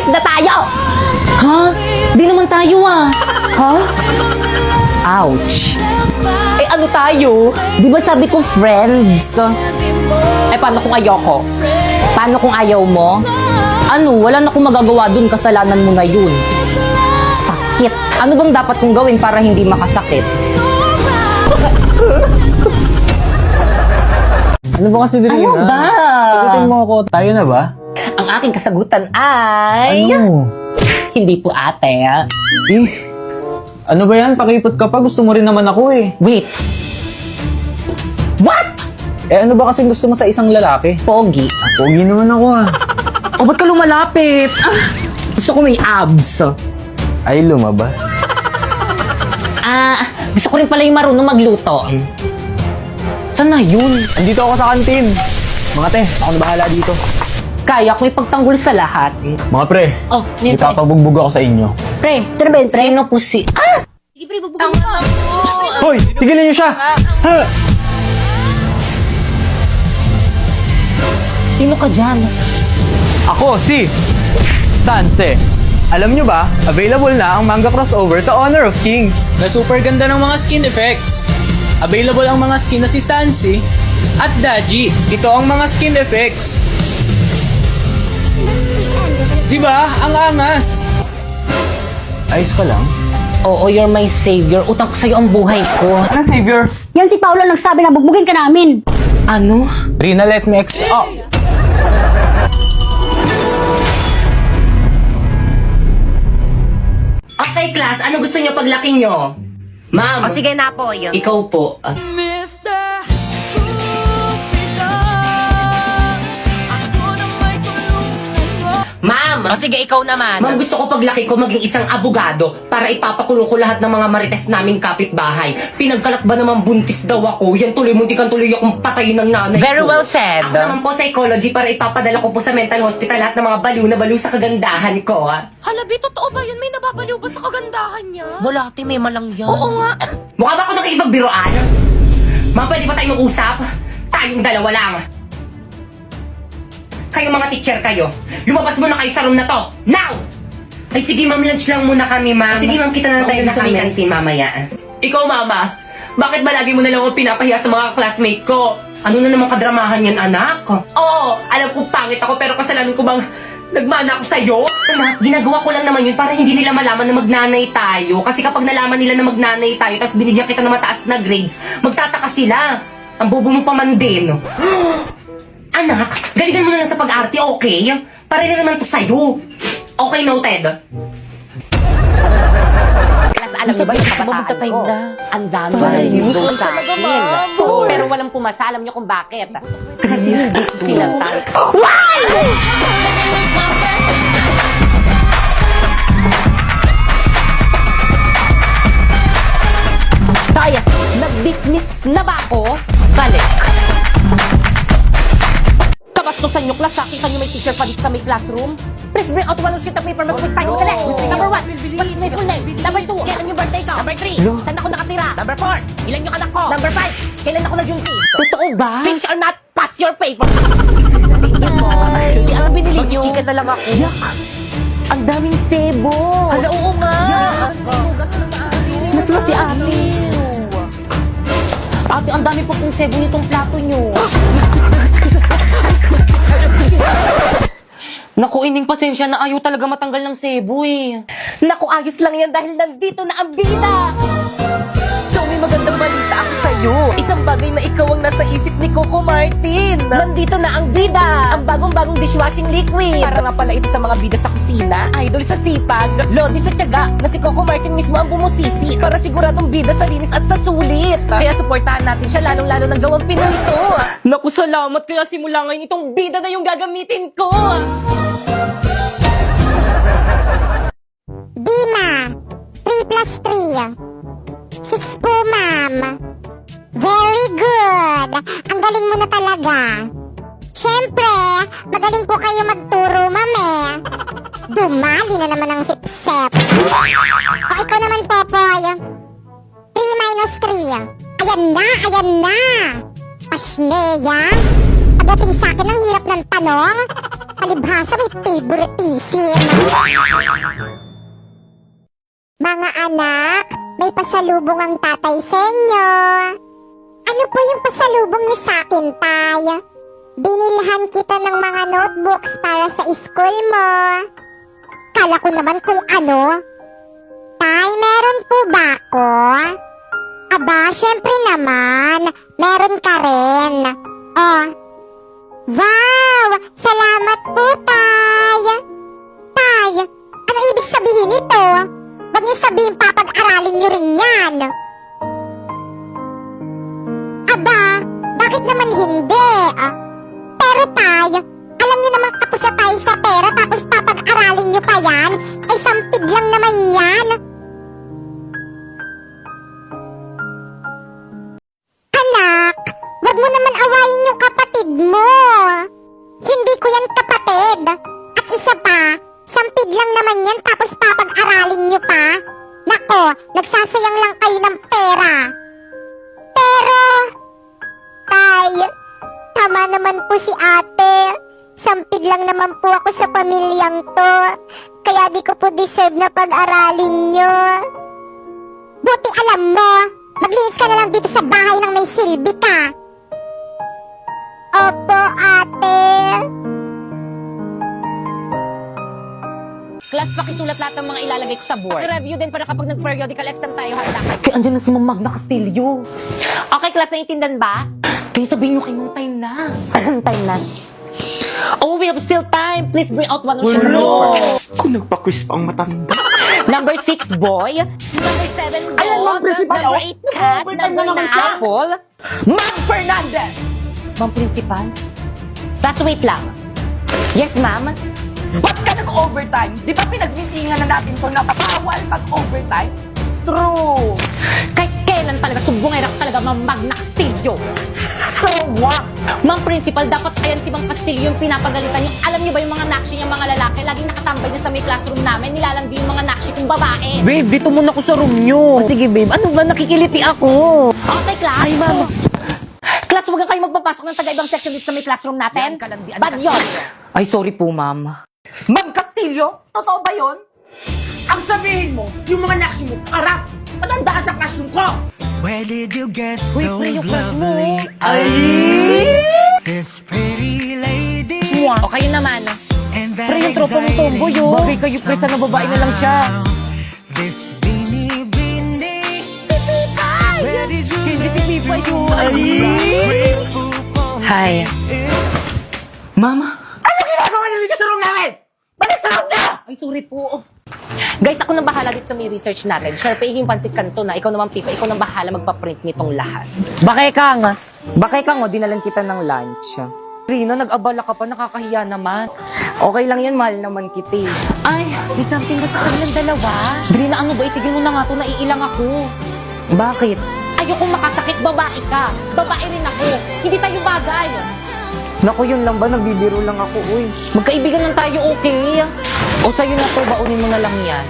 Split na tayo! Ha? Di naman tayo Ha? Ouch. Eh ano tayo? Di ba sabi ko friends? Eh paano kung ayoko? Paano kung ayaw mo? Ano, wala na akong magagawa dun, kasalanan mo na yun. Sakit. Ano bang dapat kong gawin para hindi makasakit? Ano ba kasi, Drina? Ano ba? Sagutin mo ako. Tayo na ba? Ang aking kasagutan ay... Ano? Hindi po ate. Eh, ano ba yan? Pakipot ka pa. Gusto mo rin naman ako eh. Wait. What? Eh, ano ba kasi gusto mo sa isang lalaki? Pogi. Pogi naman ako ah. O ba't ka lumalapit? Gusto ko may abs. Ay, lumabas. Gusto ko rin pala yung marunong magluto. Saan na yun? Andito ako sa kantin. Mga te, ako na bahala dito. Kaya ko ipagtanggol sa lahat. Mga pre, Oh, yun, pre. ipapabugbog ako sa inyo. Pre, ito na ba yun, pre? Sino po si... Sige, pre, bubugin mo. Hoy, tigilan niyo siya! Ha! Sino ka dyan? Ako si Sanse. Alam nyo ba, available na ang manga crossover sa Honor of Kings. Na super ganda ng mga skin effects. Available ang mga skin na si Sansi at Daji. Ito ang mga skin effects. Diba? Ang angas. Ayos ka lang? Oo, you're my savior. Utang ko sa'yo ang buhay ko. Ano, Savior? Yan si Paolo nagsabi na bugbugin ka namin. Ano? Rina, let me explain. Oh, Okay, class. Ano gusto niyo paglaki niyo? Ma'am. O sige na po, yun. Ikaw po. Ma'am! O sige, ikaw naman. Ma'am, gusto ko paglaki ko maging isang abogado para ipapakulong ko lahat ng mga marites naming kapitbahay. Pinagkalat ba naman buntis daw ako? Yan tuloy, muntikan tuloy akong patayin ng nanay Very ko. well said. Ako naman po psychology para ipapadala ko po sa mental hospital lahat ng mga baliw na baliw sa kagandahan ko. Halabi, totoo ba yun? May nababaliw ba sa kagandahan niya? Wala, ate, may malang yan. Oo nga. Mukha ba ako nakikipagbiroan? Ma'am, pwede ba tayo mag-usap? Tayong dalawa lang. Kayo mga teacher kayo, lumabas muna kayo sa room na to. Now! Ay sige ma'am, lunch lang muna kami ma'am. Sige ma'am, kita na tayo sa may kantin mamaya. Ikaw mama, bakit ba lagi mo na lang ako pinapahiya sa mga classmate ko? Ano na naman kadramahan yan anak? Oo, alam ko pangit ako pero kasalanan ko bang nagmana ako sa'yo? Anak, ginagawa ko lang naman yun para hindi nila malaman na magnanay tayo. Kasi kapag nalaman nila na magnanay tayo tapos binigyan kita ng mataas na grades, magtataka sila. Ang bobo mo pa man din. Anak, galigan mo na lang sa pag-arte, okay? Para rin naman to sa'yo. Okay, noted. Kasi alam niyo ba yung kabataan ko? Ang dami naliligaw sa akin. Pero walang pumasa, alam niyo kung bakit. Kasi hindi ko silang tayo. Kaya, nag-dismiss na ba ako? Balik. Kabastusan nyo, class. Nakita nyo may teacher pa dito sa may classroom? Please bring out one sheet of paper. Mag-quiz tayo. Dali. Number 1, what is my full name? Number 2, kailan yung birthday ko? Number 3, saan ako nakatira? Number 4, ilan yung anak ko? Number 5, kailan ako na-juntis? Totoo ba? Finish or not, pass your paper. Hindi, ano binili nyo? Chicken na lang ako. Yak! Ang daming sebo. Hala, oo nga. Mas si ate. Ate, ang dami po pong sebo nitong plato nyo. Naku, ining pasensya na ayaw talaga matanggal ng sebo eh. Naku, ayos lang yan dahil nandito na ang bida! So, may magandang balita ako sa'yo. Isang bagay na ikaw ang nasa isip ni Coco Martin. Nandito na ang bida! Ang bagong-bagong dishwashing liquid. Para nga pala ito sa mga bida sa kusina, idol sa sipag, lodi sa tiyaga, na si Coco Martin mismo ang bumusisi para siguradong bida sa linis at sa sulit. Kaya supportahan natin siya lalong-lalo na gawang Pinoy to. Naku, salamat. Kaya simula ngayon itong bida na yung gagamitin ko. Bima, 3 plus 3. 6 po, ma'am. Very good. Ang galing mo na talaga. Siyempre, magaling po kayo magturo, ma'am eh. Dumali na naman ang sipsep. O ikaw naman, Popoy. 3 minus 3. Ayan na, ayan na. Pasneya. Pagdating sa akin, ang hirap ng tanong. palibhasa may favoritism. Mga anak, may pasalubong ang tatay sa inyo. Ano po yung pasalubong niyo sa akin, Tay? Binilhan kita ng mga notebooks para sa school mo. Kala ko naman kung ano. Tay, meron po ba ako? Aba, syempre naman. Meron ka rin. Oh. Wow! Salamat po, Tay! Tay, ano ibig sabihin nito? Huwag niyo sabihin papag-aralin niyo rin yan. Aba, bakit naman hindi? Pero Tay, alam niyo naman tapos na tayo sa pera tapos papag-aralin niyo pa yan? Ay sampid lang naman yan. Anak, wag mo naman awayin yung kapatid mo. Hindi ko yan kapatid. At isa pa, sampid lang naman yan tapos papag-aralin niyo pa. Nako, nagsasayang lang kayo ng pera. Pero, Tay, tama naman po si ate. Sampid lang naman po ako sa pamilyang to. Kaya di ko po deserve na pag-aralin niyo. Buti alam mo, maglinis ka na lang dito sa bahay nang may silbi ka. Opo, ate. Class, pakisulat lahat ng mga ilalagay ko sa board. Review din para kapag nag-periodical exam tayo, handa. Kaya andyan na si Ma'am Magna Castillo. Okay, class, naiintindihan ba? Kaya sabihin nyo kay Ma'am time na. Anong time na? Oh, we have still time. Please bring out one of your papers. Kung nagpa-quiz pa ang matanda. Number 6, boy. Number 7, Ayan, Ma'am Principal, Number oh. 8, cat. Overtime Number na naman 9, siya. apple. Ma'am Fernandez! Ma'am Principal? Class, wait lang. Yes, ma'am? Ba't ka nag-overtime? Di ba pinagmitingan na natin to na bawal mag-overtime? True! Kahit kailan talaga, sumbongera ka talaga, Ma'am Magna Castillo. So what? Ma'am Principal, dapat ayan si Ma'am Castillo yung pinapagalitan niyo. Alam niyo ba yung mga nakshi niyang mga lalaki? Laging nakatambay niya sa may classroom namin. Nilalandi yung mga nakshi kong babae. Babe, dito muna ako sa room nyo. Sige, babe. Ano ba? Nakikiliti ako. Okay, class. Ay, ma'am. Class, huwag kayo magpapasok ng taga-ibang section dito sa may classroom natin. Bad yun. Ay, sorry po, ma'am. Ma'am Castillo? Totoo ba yon? Ang sabihin mo, yung mga nakshi mo, karap! Matandaan sa classroom ko! Where did you get Uy, those pre, yung class mo. lovely Ay! eyes? This pretty lady O kayo naman. and that Pre, yung tropa mong tomboy, oh. Bagay kayo, pre, sana babae na lang siya. This beanie beanie. Where did you Hindi si learn Pipay to yun. rock Ay! graceful pose? Hi. Mama? Ano ginagawa niyo dito sa room namin? Balik sa room niya! Ay, sorry po. Guys, ako nang bahala dito sa may research natin. Sharpay yung pansit kanto na. Ikaw naman, Pipa. Ikaw nang bahala magpa-print nitong lahat. Bakay kang, dinalan kita ng lunch. Rina, nag-abala ka pa, nakakahiya naman. Okay lang yan, mahal naman kita. Ay, di something ba sa kanilang dalawa? Brina, ano ba? Itigil mo na nga to. Naiilang ako. Bakit? Ayokong makasakit. Babae ka. Babae rin ako. Hindi tayo bagay. Naku, yun lang ba? Nagbibiro lang ako, uy. Magkaibigan lang tayo, okay? O sa'yo na to, baunin mo na lang yan.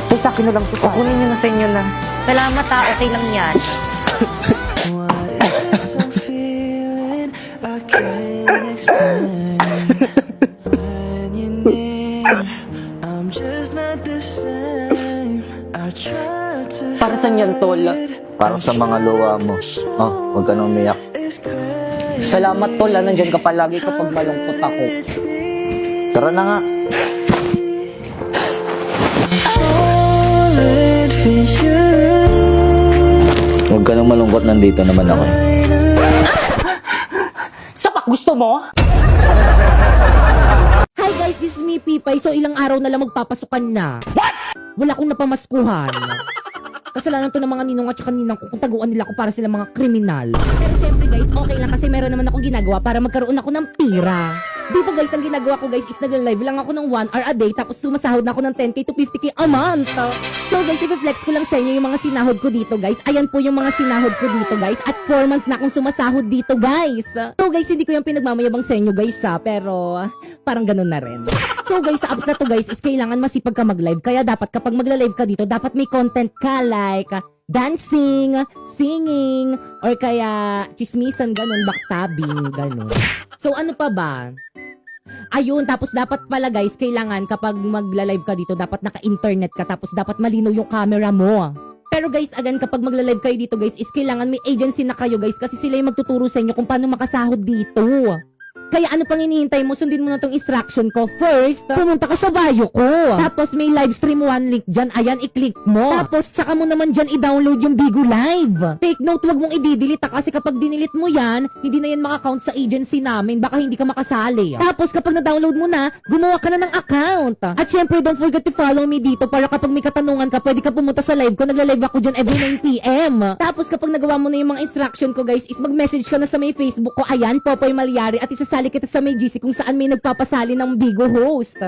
Tay, sa akin na lang to. Kukunin nyo na sa inyo na. Salamat ha. Okay lang yan. What is I'm feeling? I can't explain. When you're near, I'm just not the same. I try to Para saan yan, tol? Para sa mga luwa mo. Oh, huwag ka nang umiyak. It's crazy. Salamat, tol. Nandyan ka palagi kapag malungkot ako. Tara na nga. Falling for you. Huwag ka nang malungkot, nandito naman ako. Sapak, gusto mo? Hi guys, this is me, Pipay. So ilang araw na lang magpapasukan na. What? Wala akong napamaskuhan. Kasalanan to ng mga ninong at saka ninang ko kung taguan nila ako para sila mga kriminal. Pero syempre guys, okay lang kasi meron naman akong ginagawa para magkaroon ako ng pira. Dito guys, ang ginagawa ko guys is nagla-live lang ako ng 1 hour a day tapos sumasahod na ako ng 10k to 50k a month. So guys, i-flex ko lang sa inyo yung mga sinahod ko dito guys. Ayan po yung mga sinahod ko dito guys. At 4 months na akong sumasahod dito guys. So guys, hindi ko yung pinagmamayabang sa inyo guys ha, pero parang ganun na rin. So guys, sa apps na to guys is kailangan masipag ka mag-live. Kaya dapat kapag magla-live ka dito, dapat may content ka like dancing, singing, or kaya chismisan, ganun, backstabbing, ganun. So ano pa ba? Ayun, tapos dapat pala guys, kailangan kapag magla-live ka dito, dapat naka-internet ka, tapos dapat malinaw yung camera mo. Pero guys, again, kapag magla-live kayo dito guys, is kailangan may agency na kayo guys, kasi sila yung magtuturo sa inyo kung paano makasahod dito. Kaya ano pang hinihintay mo? Sundin mo na tong instruction ko. First, pumunta ka sa bio ko. Tapos may live stream 1 link dyan. Ayan, i-click mo. Tapos tsaka mo naman dyan i-download yung Bigo Live. Take note, wag mong i-delete kasi kapag dinilit mo yan, hindi na yan maka-count sa agency namin. Baka hindi ka makasali. Tapos kapag na-download mo na, gumawa ka na ng account. At syempre, don't forget to follow me dito para kapag may katanungan ka, pwede ka pumunta sa live ko. Nagla-live ako dyan every 9 PM. Tapos kapag nagawa mo na yung mga instruction ko guys, is mag-message ka na sa may Facebook ko. Ayan, Popoy Malyari, at isasali kita sa may GC kung saan may nagpapasali ng Bigo host.